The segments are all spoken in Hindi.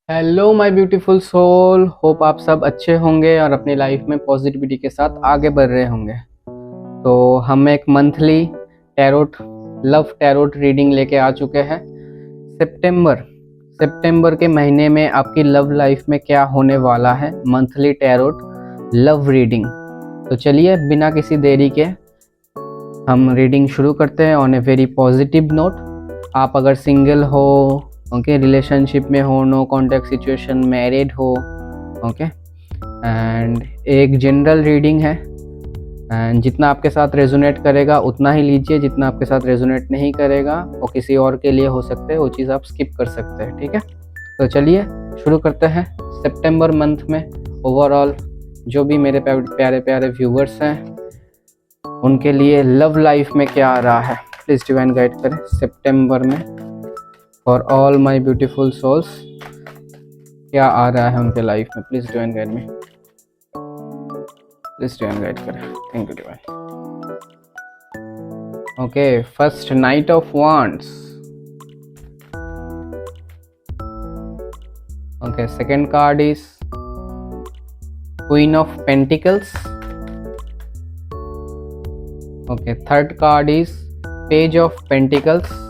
Hello my beautiful soul. Hope आप सब अच्छे होंगे और अपनी लाइफ में पॉजिटिविटी के साथ आगे बढ़ रहे होंगे। तो हम एक monthly tarot love tarot reading लेके आ चुके हैं। सितंबर सितंबर के महीने में आपकी लव लाइफ में क्या होने वाला है, मंथली टैरोट लव रीडिंग। तो चलिए बिना किसी देरी के हम रीडिंग शुरू करते हैं on a very positive note. आप अगर सिंगल हो, ओके, रिलेशनशिप में हो, नो कॉन्टैक्ट सिचुएशन, मैरिड हो, ओके, एंड एक जनरल रीडिंग है। एंड जितना आपके साथ रेजोनेट करेगा उतना ही लीजिए, जितना आपके साथ रेजोनेट नहीं करेगा वो किसी और के लिए हो सकते हैं, वो चीज़ आप स्किप कर सकते हैं, ठीक है। तो चलिए शुरू करते हैं। सितंबर मंथ में ओवरऑल जो भी मेरे प्यारे प्यारे व्यूवर्स हैं उनके लिए लव लाइफ में क्या आ रहा है, प्लीज़ डिवाइन गाइड करें सितंबर में for all my beautiful souls. क्या आ रहा है उनके लाइफ में, प्लीज़ डिवाइन गाइड में, प्लीज़ डिवाइन गाइड करें। Thank you divine. Okay, first knight of wands. Okay, second card is queen of pentacles. Okay, third card is page of pentacles.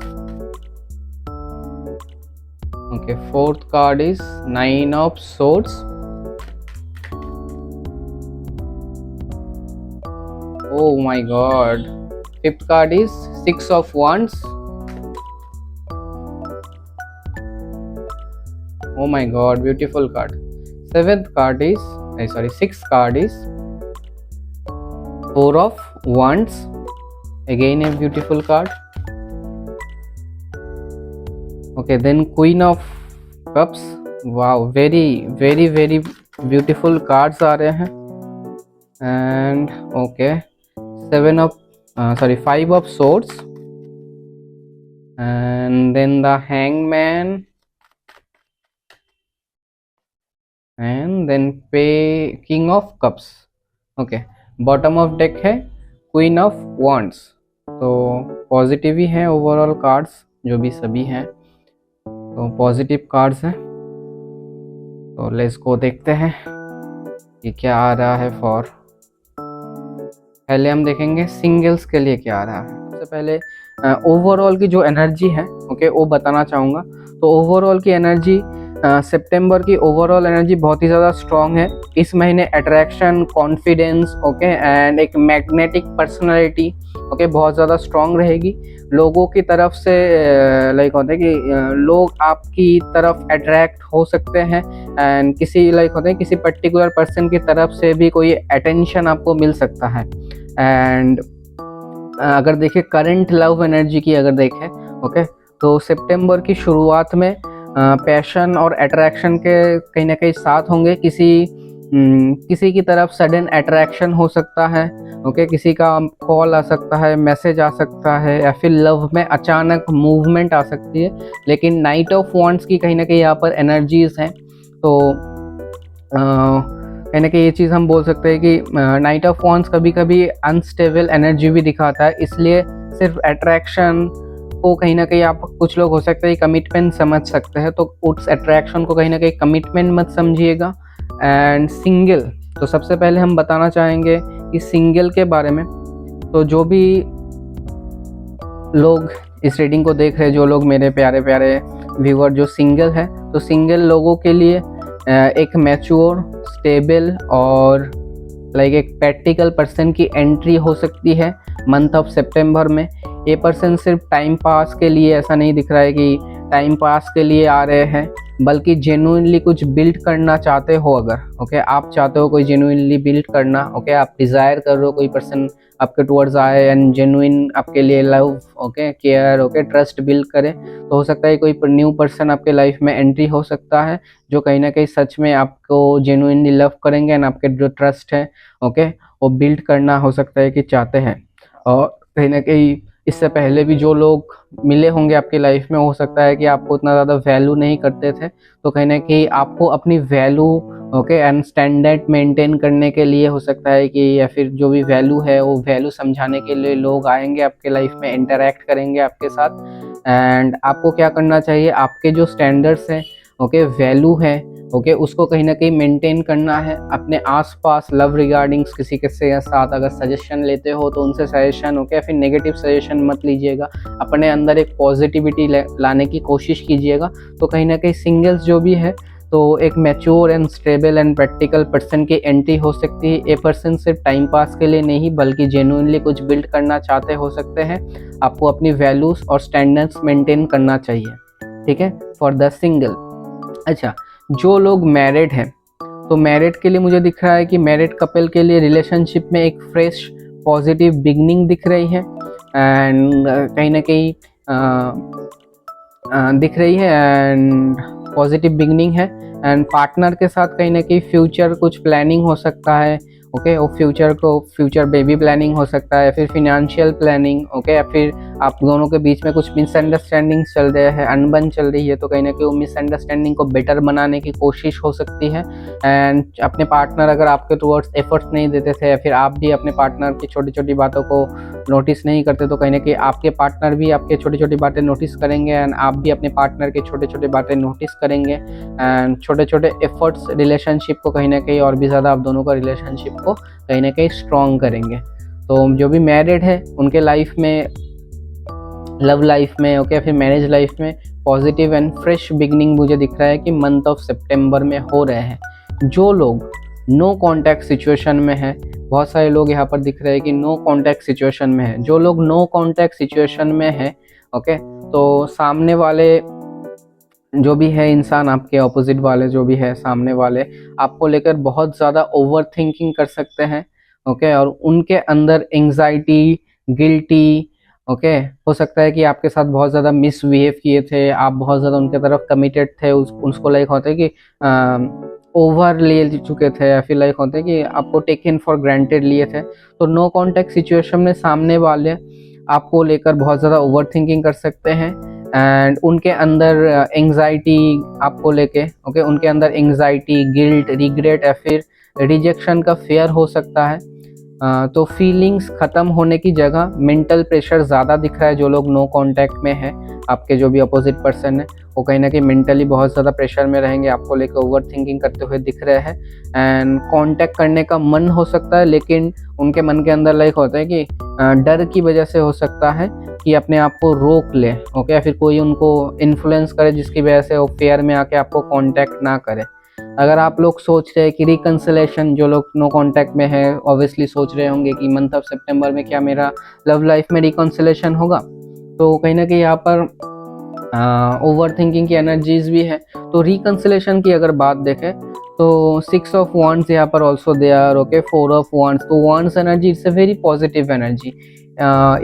Okay, fourth card is nine of swords. Oh my god. Fifth card is six of wands. Oh my god, beautiful card. Sixth card is four of wands. Again a beautiful card. Okay, then queen of cups. Wow, very beautiful cards आ रहे हैं। And okay, five of swords, and then the hangman, and then king of cups. Okay, bottom of deck है queen of wands। तो पॉजिटिव ही है ओवरऑल कार्ड्स जो भी सभी हैं, तो पॉजिटिव कार्ड्स हैं। तो लेट्स को देखते हैं कि क्या आ रहा है फॉर। पहले हम देखेंगे सिंगल्स के लिए क्या आ रहा है। सबसे पहले ओवरऑल की जो एनर्जी है, ओके, वो बताना चाहूँगा। तो ओवरऑल की एनर्जी, सितंबर की ओवरऑल एनर्जी बहुत ही ज़्यादा स्ट्रॉन्ग है। इस महीने अट्रैक्शन, कॉन्फिडेंस, ओके, एंड एक मैग्नेटिक पर्सनालिटी, ओके, बहुत ज़्यादा स्ट्रॉन्ग रहेगी। लोगों की तरफ से लाइक होता है कि लोग आपकी तरफ अट्रैक्ट हो सकते हैं, एंड किसी लाइक होते हैं किसी पर्टिकुलर पर्सन की तरफ से भी कोई अटेंशन आपको मिल सकता है। एंड अगर देखें करंट लव एनर्जी की, अगर देखें, ओके, तो सितंबर की शुरुआत में पैशन और अट्रैक्शन के कहीं ना कहीं साथ होंगे। किसी की तरफ सडन अट्रैक्शन हो सकता है, ओके, किसी का कॉल आ सकता है, मैसेज आ सकता है, या फिर लव में अचानक मूवमेंट आ सकती है। लेकिन नाइट ऑफ वांड्स की कहीं ना कहीं यहाँ पर एनर्जीज हैं। तो कहीं ना कहीं ये चीज़ हम बोल सकते हैं कि नाइट ऑफ वांड्स कभी कभी अनस्टेबल एनर्जी भी दिखाता है। इसलिए सिर्फ अट्रैक्शन को कहीं ना कहीं आप, कुछ लोग हो सकते हैं कमिटमेंट समझ सकते हैं, तो उस अट्रैक्शन को कहीं ना कहीं कमिटमेंट मत समझिएगा। एंड सिंगल, तो सबसे पहले हम बताना चाहेंगे कि सिंगल के बारे में। तो जो भी लोग इस रीडिंग को देख रहे हैं, जो लोग मेरे प्यारे प्यारे व्यूअर जो सिंगल है, तो सिंगल लोगों के लिए एक मैच्योर, स्टेबल और लाइक एक प्रैक्टिकल पर्सन की एंट्री हो सकती है मंथ ऑफ सितंबर में। ये पर्सन सिर्फ टाइम पास के लिए, ऐसा नहीं दिख रहा है कि टाइम पास के लिए आ रहे हैं, बल्कि जेन्युइनली कुछ बिल्ड करना चाहते हो। अगर ओके, आप चाहते हो कोई जेन्युइनली बिल्ड करना, ओके, आप डिज़ायर कर रहे हो कोई पर्सन आपके टुवर्ड्स आए एंड जेन्युइन आपके लिए love, okay, care, okay, trust build करे, तो हो सकता है कोई न्यू पर्सन आपके लाइफ में एंट्री हो सकता है जो कहीं ना कहीं सच में आपको जेन्युइनली लव करेंगे एंड आपके जो ट्रस्ट है, ओके, वो बिल्ड करना हो सकता है कि चाहते हैं। और कहीं ना कहीं इससे पहले भी जो लोग मिले होंगे आपकी लाइफ में, हो सकता है कि आपको उतना ज़्यादा वैल्यू नहीं करते थे, तो कहीं ना कहीं आपको अपनी value, okay, and standard maintain करने के लिए हो सकता है कि, या फिर जो भी वैल्यू है वो वैल्यू समझाने के लिए लोग आएंगे आपके लाइफ में, इंटरेक्ट करेंगे आपके साथ। एंड आपको क्या करना चाहिए, आपके जो स्टैंडर्ड्स हैं ओके, वैल्यू है, ओके, उसको कहीं ना कहीं मेंटेन करना है। अपने आसपास लव रिगार्डिंग्स किसी के साथ अगर सजेशन लेते हो तो उनसे सजेशन, ओके, फिर नेगेटिव सजेशन मत लीजिएगा। अपने अंदर एक पॉजिटिविटी लाने की कोशिश कीजिएगा। तो कहीं ना कहीं सिंगल्स जो भी है तो एक mature and stable and practical person की एंट्री हो सकती है। ये पर्सन सिर्फ टाइम पास के लिए नहीं बल्कि जेन्युइनली कुछ बिल्ड करना चाहते हो सकते हैं। आपको अपनी वैल्यूज़ और स्टैंडर्ड्स मेंटेन करना चाहिए, ठीक है, फॉर द सिंगल। अच्छा, जो लोग मैरिड हैं तो मैरिड के लिए मुझे दिख रहा है कि मैरिड कपल के लिए रिलेशनशिप में एक फ्रेश पॉजिटिव बिगनिंग दिख रही है एंड कहीं ना कहीं दिख रही है एंड पॉजिटिव बिगनिंग है। एंड पार्टनर के साथ कहीं ना कहीं फ्यूचर कुछ प्लानिंग हो सकता है, ओके, और फ्यूचर बेबी प्लानिंग हो सकता है, फिर फिनेंशियल प्लानिंग, ओके, या फिर आप दोनों के बीच में कुछ मिसअंडरस्टैंडिंग चल रहे हैं, अनबन चल रही है, तो कहीं ना कहीं वो मिसअंडरस्टैंडिंग को बेटर बनाने की कोशिश हो सकती है। एंड अपने पार्टनर अगर आपके टुवर्ड्स एफर्ट्स नहीं देते थे या फिर आप भी अपने पार्टनर की छोटी छोटी बातों को नोटिस नहीं करते तो कहीं ना कहीं आपके पार्टनर भी आपके छोटी छोटी बातें नोटिस करेंगे एंड आप भी अपने पार्टनर की छोटी छोटी बातें नोटिस करेंगे एंड छोटे छोटे एफर्ट्स रिलेशनशिप को कहीं ना कहीं और भी ज़्यादा आप दोनों का रिलेशनशिप को कहीं ना कहीं स्ट्रॉन्ग करेंगे। तो जो भी मैरिड है उनके लाइफ में, लव लाइफ में, ओके, फिर मैरिज लाइफ में पॉजिटिव एंड फ्रेश बिगनिंग मुझे दिख रहा है कि मंथ ऑफ सितंबर में हो रहे हैं। जो लोग नो कॉन्टैक्ट सिचुएशन में है, बहुत सारे लोग यहाँ पर दिख रहे हैं कि नो कॉन्टैक्ट सिचुएशन में है। जो लोग नो कॉन्टैक्ट सिचुएशन में है, ओके, तो सामने वाले जो भी है इंसान, आपके ऑपोजिट वाले जो भी है सामने वाले, आपको लेकर बहुत ज़्यादा ओवर थिंकिंग कर सकते हैं, ओके, और उनके अंदर एंग्जाइटी, गिल्टी, ओके, हो सकता है कि आपके साथ बहुत ज़्यादा मिसबिहेव किए थे, आप बहुत ज़्यादा उनके तरफ कमिटेड थे, उसको लाइक होता है कि ओवर ले चुके थे या फिर लाइक होते हैं कि आपको टेकन फॉर ग्रांटेड लिए थे। तो नो कॉन्टैक्ट सिचुएशन में सामने वाले आपको लेकर बहुत ज़्यादा ओवर थिंकिंग कर सकते हैं एंड उनके अंदर एंग्जाइटी आपको लेके, ओके, उनके अंदर एंग्जाइटी, गिल्ट, रिग्रेट या फिर रिजेक्शन का फेयर हो सकता है। तो फीलिंग्स ख़त्म होने की जगह मेंटल प्रेशर ज़्यादा दिख रहा है। जो लोग नो कांटेक्ट में है, आपके जो भी अपोजिट पर्सन है वो कहीं ना कहीं मेंटली बहुत ज़्यादा प्रेशर में रहेंगे, आपको लेकर ओवर थिंकिंग करते हुए दिख रहे हैं एंड कांटेक्ट करने का मन हो सकता है लेकिन उनके मन के अंदर लाइक होता है कि डर की वजह से हो सकता है कि अपने आप को रोक ले, ओके, या फिर कोई उनको इन्फ्लुएंस करे जिसकी वजह से वो फेयर में आके आपको कांटेक्ट ना करे। अगर आप लोग सोच रहे हैं कि रिकंसिलेशन, जो लोग नो कांटेक्ट में है ऑब्वियसली सोच रहे होंगे कि मंथ ऑफ सितंबर में क्या मेरा लव लाइफ में रिकंसिलेशन होगा, तो कहीं ना कहीं यहाँ पर ओवर थिंकिंग की एनर्जीज भी है। तो रिकंसिलेशन की अगर बात देखें तो 6 ऑफ वांड्स यहाँ पर also they are, okay, 4 of wands. तो wands energy it's a very positive energy.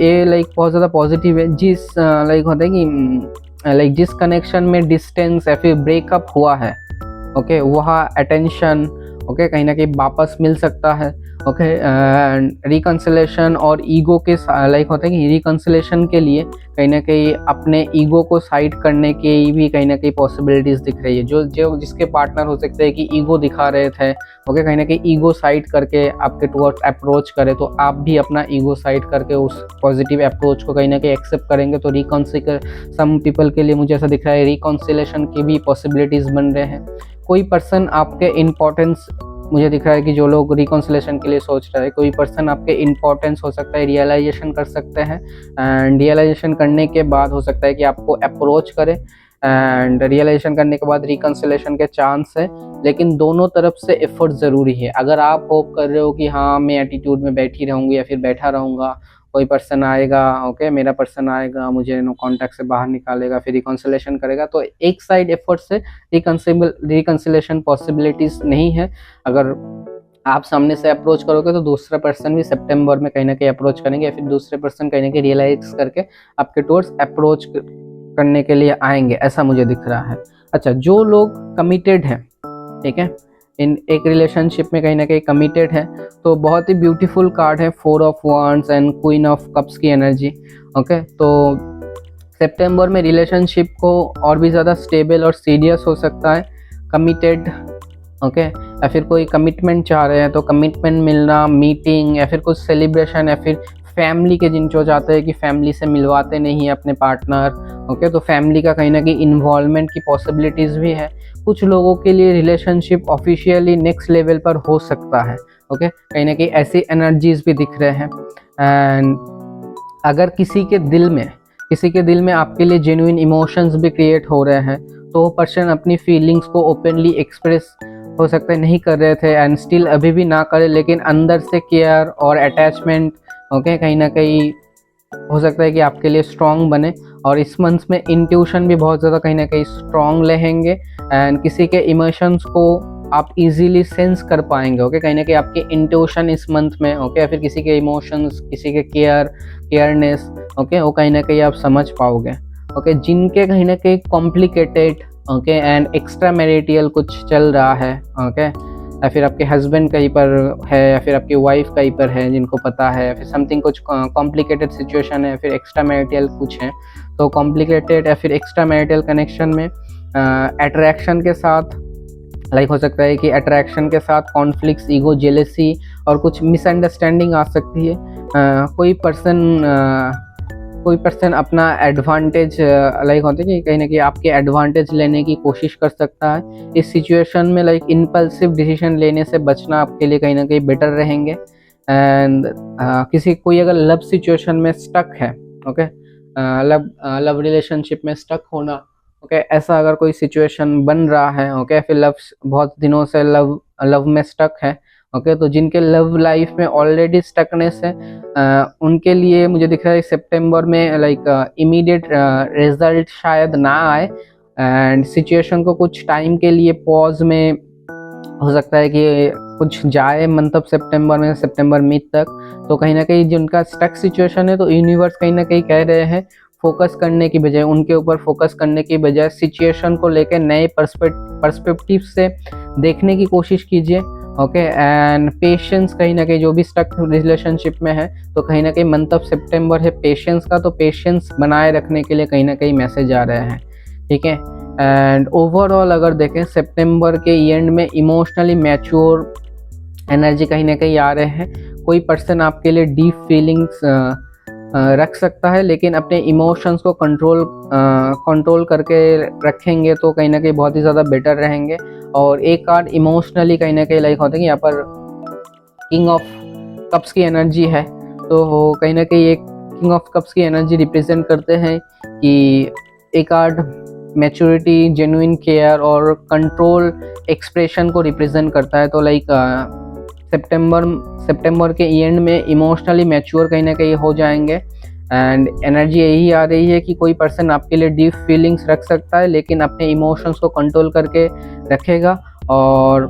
ये लाइक बहुत ज़्यादा पॉजिटिव है। जिस लाइक होता है कि लाइक जिस कनेक्शन में डिस्टेंस या फिर ब्रेकअप हुआ है, ओके, वहाँ अटेंशन, ओके, कहीं ना कहीं वापस मिल सकता है, ओके, रिकंसिलेशन और ईगो के लाइक होता है कि रिकंसिलेशन के लिए कहीं ना कहीं अपने ईगो को साइड करने की भी कहीं ना कहीं पॉसिबिलिटीज़ दिख रही है। जो जिसके पार्टनर हो सकते हैं कि ईगो दिखा रहे थे, ओके, कहीं ना कहीं ईगो साइड करके आपके टुवर्ड्स अप्रोच करे तो आप भी अपना ईगो साइड करके उस पॉजिटिव अप्रोच को कहीं ना कहीं एक्सेप्ट करेंगे। तो सम पीपल के लिए मुझे ऐसा दिख रहा है रिकंसिलेशन की भी पॉसिबिलिटीज़ बन रहे हैं। कोई पर्सन आपके इम्पोर्टेंस, मुझे दिख रहा है कि जो लोग रिकंसिलेशन के लिए सोच रहे हैं, कोई पर्सन आपके इम्पोर्टेंस हो सकता है रियलाइजेशन कर सकते हैं एंड रियलाइजेशन करने के बाद हो सकता है कि आपको अप्रोच करे एंड रियलाइजेशन करने के बाद रिकंसिलेशन के चांस है। लेकिन दोनों तरफ से एफर्ट ज़रूरी है। अगर आप होप कर रहे हो कि हाँ मैं एटीट्यूड में बैठी रहूँगी या फिर बैठा रहूँगा, कोई पर्सन आएगा, ओके, मेरा पर्सन आएगा, मुझे नो कॉन्टैक्ट से बाहर निकालेगा, फिर रिकंसिलेशन करेगा, तो एक साइड एफर्ट से रिकंसिलेशन पॉसिबिलिटीज़ नहीं है। अगर आप सामने से अप्रोच करोगे तो दूसरा पर्सन भी सितंबर में कहीं ना कहीं अप्रोच करेंगे या फिर दूसरे पर्सन कहीं ना कहीं रियलाइज करके आपके टुवर्ड्स अप्रोच करने के लिए आएंगे, ऐसा मुझे दिख रहा है। अच्छा, जो लोग कमिटेड हैं, ठीक है, इन एक रिलेशनशिप में कहीं ना कहीं कमिटेड है, तो बहुत ही ब्यूटीफुल कार्ड है 4 of wands and queen of cups की एनर्जी, ओके। तो सितंबर में रिलेशनशिप को और भी ज़्यादा स्टेबल और सीरियस हो सकता है। कमिटेड, ओके, या फिर कोई कमिटमेंट चाह रहे हैं तो कमिटमेंट मिलना, मीटिंग या फिर कुछ सेलिब्रेशन या फिर फैमिली के जिनको चाहते हैं कि फैमिली से मिलवाते नहीं है अपने पार्टनर, ओके, तो फैमिली का कहीं ना कहीं इन्वॉल्वमेंट की पॉसिबिलिटीज़ भी है। कुछ लोगों के लिए रिलेशनशिप ऑफिशियली नेक्स्ट लेवल पर हो सकता है, ओके, कहीं ना कहीं ऐसी एनर्जीज भी दिख रहे हैं। एंड अगर किसी के दिल में आपके लिए जेन्युइन इमोशंस भी क्रिएट हो रहे हैं, तो वो पर्सन अपनी फीलिंग्स को ओपनली एक्सप्रेस हो सकता है नहीं कर रहे थे एंड स्टिल अभी भी ना करे, लेकिन अंदर से केयर और अटैचमेंट, ओके, कहीं ना कहीं हो सकता है कि आपके लिए स्ट्रॉन्ग बने। और इस मंथ में इंट्यूशन भी बहुत ज़्यादा कहीं ना कहीं स्ट्रॉन्ग रहेंगे एंड किसी के इमोशंस को आप इजीली सेंस कर पाएंगे, ओके, कहीं ना कहीं आपकी इंट्यूशन इस मंथ में, ओके, या फिर किसी के इमोशंस, किसी के केयरनेस, ओके, वो कहीं ना कहीं आप समझ पाओगे, ओके। जिनके कहीं ना कहीं complicated, okay, and extra marital कुछ चल रहा है, ओके, या फिर आपके हस्बैंड कहीं पर है या फिर आपकी वाइफ कहीं पर है, जिनको पता है, या फिर समथिंग कुछ कॉम्प्लिकेटेड सिचुएशन है, फिर एक्स्ट्रा मैरिटल कुछ है, तो कॉम्प्लिकेटेड या फिर एक्स्ट्रा मैरिटल कनेक्शन में अट्रैक्शन के साथ, लाइक हो सकता है कि अट्रैक्शन के साथ कॉन्फ्लिक्ट्स, ईगो, जेलेसी और कुछ मिसअंडरस्टैंडिंग आ सकती है। कोई पर्सन अपना एडवांटेज, लाइक होता है कि कहीं ना कहीं आपके एडवांटेज लेने की कोशिश कर सकता है। इस सिचुएशन में लाइक इम्पल्सिव डिसीजन लेने से बचना आपके लिए कहीं ना कहीं बेटर रहेंगे। एंड कोई अगर लव सिचुएशन में स्टक है, ओके, लव रिलेशनशिप में स्टक होना, ओके, ऐसा अगर कोई सिचुएशन बन रहा है, ओके, फिर बहुत दिनों से लव में स्टक है, ओके, तो जिनके लव लाइफ में ऑलरेडी स्टकनेस है, उनके लिए मुझे दिख रहा है सितंबर में लाइक इमीडिएट रिजल्ट शायद ना आए एंड सिचुएशन को कुछ टाइम के लिए पॉज में हो सकता है कि कुछ जाए मंथ ऑफ सितंबर में, सितंबर मिड तक। तो कहीं ना कहीं जिनका स्टक सिचुएशन है, तो यूनिवर्स कहीं ना कहीं कह रहे हैं फोकस करने की बजाय, उनके ऊपर फोकस करने की बजाय सिचुएशन को लेकर नए पर्सपेक्टिव से देखने की कोशिश कीजिए, ओके। एंड पेशेंस, कहीं ना कहीं जो भी स्टक रिलेशनशिप में है, तो कहीं ना कहीं मंथ ऑफ सितंबर है पेशेंस का, तो पेशेंस बनाए रखने के लिए कहीं ना कहीं मैसेज आ रहे हैं, ठीक है। एंड ओवरऑल अगर देखें सितंबर के एंड में इमोशनली मैच्योर एनर्जी कहीं ना कहीं आ रहे हैं। कोई पर्सन आपके लिए डीप फीलिंग्स रख सकता है, लेकिन अपने इमोशंस को कंट्रोल करके रखेंगे तो कहीं ना कहीं बहुत ही ज़्यादा बेटर रहेंगे। और एक कार्ड इमोशनली कहीं ना कहीं लाइक होता है कि यहाँ पर किंग ऑफ कप्स की एनर्जी है, तो कहीं ना कहीं एक किंग ऑफ कप्स की एनर्जी रिप्रेजेंट करते हैं कि एक कार्ड मैच्योरिटी, जेन्युइन केयर और कंट्रोल एक्सप्रेशन को रिप्रेजेंट करता है। तो लाइक सितंबर के एंड में इमोशनली मैच्योर कहीं ना कहीं हो जाएंगे एंड एनर्जी यही आ रही है कि कोई पर्सन आपके लिए डीप फीलिंग्स रख सकता है, लेकिन अपने इमोशंस को कंट्रोल करके रखेगा और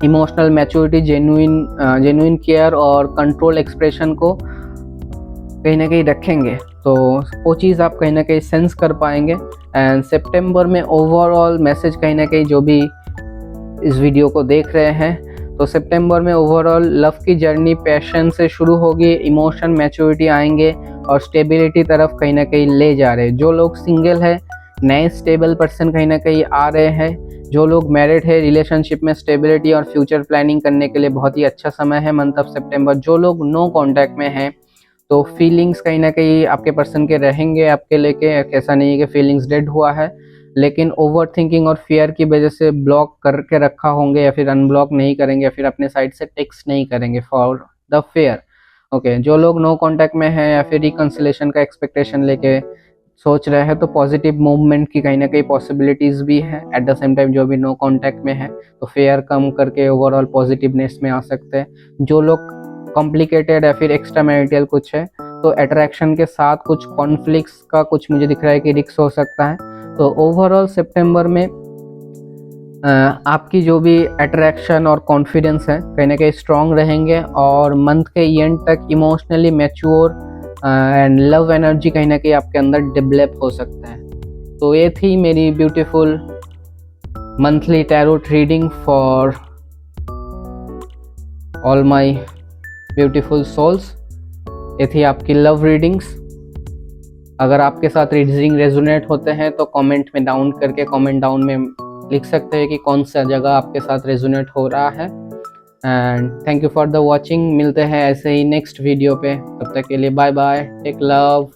इमोशनल मैच्योरिटी, जेन्युइन केयर और कंट्रोल एक्सप्रेशन को कहीं ना कहीं रखेंगे, तो वो चीज़ आप कहीं ना कहीं सेंस कर पाएंगे। एंड सितंबर में ओवरऑल मैसेज कहीं ना कहीं जो भी इस वीडियो को देख रहे हैं, तो सितंबर में ओवरऑल लव की जर्नी पैशन से शुरू होगी, इमोशन मैच्योरिटी आएंगे और स्टेबिलिटी तरफ कहीं ना कहीं ले जा रहे हैं। जो लोग सिंगल है, नए स्टेबल पर्सन कहीं ना कहीं आ रहे हैं। जो लोग मैरिड है, रिलेशनशिप में स्टेबिलिटी और फ्यूचर प्लानिंग करने के लिए बहुत ही अच्छा समय है मंथ ऑफ सितंबर। जो लोग नो कॉन्टैक्ट में हैं, तो फीलिंग्स कहीं ना कहीं आपके पर्सन के रहेंगे आपके लेके, ऐसा नहीं है कि फीलिंग्स डेड हुआ है, लेकिन ओवर थिंकिंग और फियर की वजह से ब्लॉक करके रखा होंगे या फिर अनब्लॉक नहीं करेंगे या फिर अपने साइड से टेक्स्ट नहीं करेंगे फॉर द फेयर, ओके। जो लोग नो कांटेक्ट में हैं या फिर रिकंसिलेशन का एक्सपेक्टेशन लेके सोच रहे हैं, तो पॉजिटिव मूवमेंट की कहीं ना कहीं पॉसिबिलिटीज़ भी है। एट द सेम टाइम जो भी नो कांटेक्ट में है, तो फेयर कम करके ओवरऑल पॉजिटिवनेस में आ सकते हैं। जो लोग कॉम्प्लिकेटेड या फिर एक्स्ट्रा मैरिटल कुछ है, तो अट्रैक्शन के साथ कुछ कॉन्फ्लिक्ट्स का कुछ मुझे दिख रहा है कि रिस्क हो सकता है। तो ओवरऑल सितंबर में आपकी जो भी अट्रैक्शन और कॉन्फिडेंस है कहीं ना कहीं स्ट्रॉन्ग रहेंगे और मंथ के एंड तक emotionally mature and love energy कहीं ना कहीं आपके अंदर डेवलप हो सकता है। तो ये थी मेरी beautiful monthly tarot reading for all my beautiful souls. ये थी आपकी लव रीडिंग्स। अगर आपके साथ रीडिंग रेजोनेट होते हैं तो कमेंट डाउन में लिख सकते हैं कि कौन सा जगह आपके साथ रेजोनेट हो रहा है। And thank you for the watching. मिलते हैं ऐसे ही नेक्स्ट वीडियो पे, तब तक के लिए बाय बाय, टेक लव।